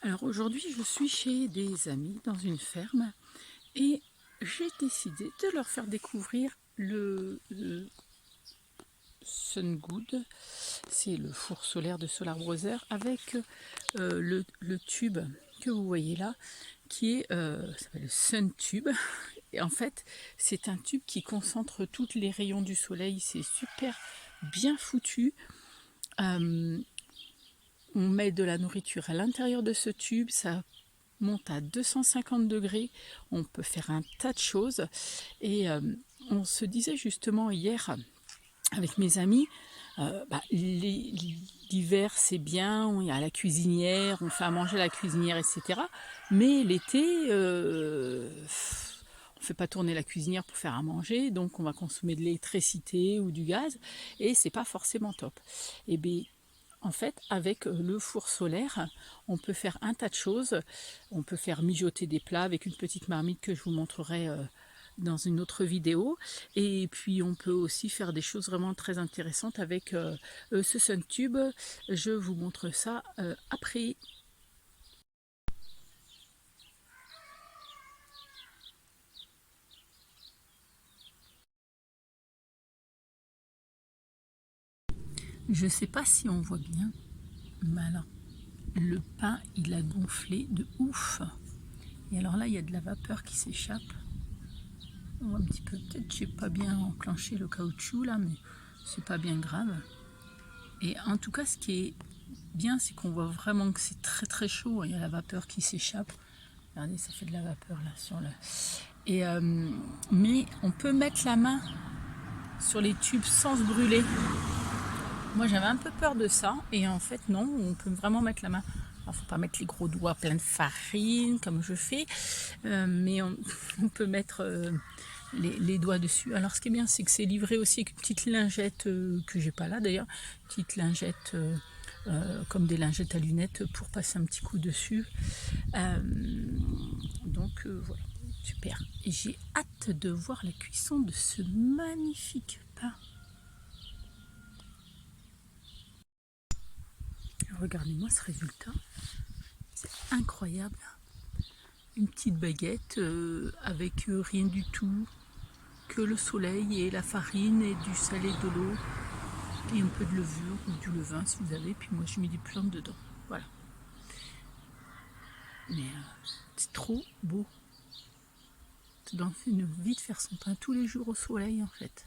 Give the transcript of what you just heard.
Alors aujourd'hui, je suis chez des amis dans une ferme et j'ai décidé de leur faire découvrir le SunGood. C'est le four solaire de Solar Brother avec le tube que vous voyez là qui est ça s'appelle le SunTube. Et en fait, c'est un tube qui concentre tous les rayons du soleil. C'est super bien foutu. On met de la nourriture à l'intérieur de ce tube, ça monte à 250 degrés, on peut faire un tas de choses. Et on se disait justement hier avec mes amis, l'hiver c'est bien, il y a la cuisinière, on fait à manger à la cuisinière, etc. Mais l'été, on ne fait pas tourner la cuisinière pour faire à manger, donc on va consommer de l'électricité ou du gaz, et c'est pas forcément top. Et bien, en fait, avec le four solaire, on peut faire un tas de choses. On peut faire mijoter des plats avec une petite marmite que je vous montrerai dans une autre vidéo. Et puis, on peut aussi faire des choses vraiment très intéressantes avec ce SunTube. Je vous montre ça après. Je ne sais pas si on voit bien, mais alors, le pain, il a gonflé de ouf. Et alors là, il y a de la vapeur qui s'échappe. On voit un petit peu, peut-être j'ai pas bien enclenché le caoutchouc là, mais c'est pas bien grave. Et en tout cas, ce qui est bien, c'est qu'on voit vraiment que c'est très très chaud. Il y a la vapeur qui s'échappe. Regardez, ça fait de la vapeur là sur le. Et mais on peut mettre la main sur les tubes sans se brûler. Moi, j'avais un peu peur de ça, et en fait, non, on peut vraiment mettre la main. Il ne faut pas mettre les gros doigts pleins de farine comme je fais, mais on peut mettre les doigts dessus. Alors, ce qui est bien, c'est que c'est livré aussi avec une petite lingette que j'ai pas là d'ailleurs, petite lingette comme des lingettes à lunettes pour passer un petit coup dessus. Donc voilà, super. Et j'ai hâte de voir la cuisson de ce magnifique pain. Regardez-moi ce résultat, c'est incroyable. Une petite baguette avec rien du tout, que le soleil et la farine et du sel et de l'eau et un peu de levure ou du levain si vous avez. Puis moi je mets des plantes dedans. Voilà. Mais c'est trop beau. Ça donne envie de faire son pain tous les jours au soleil en fait.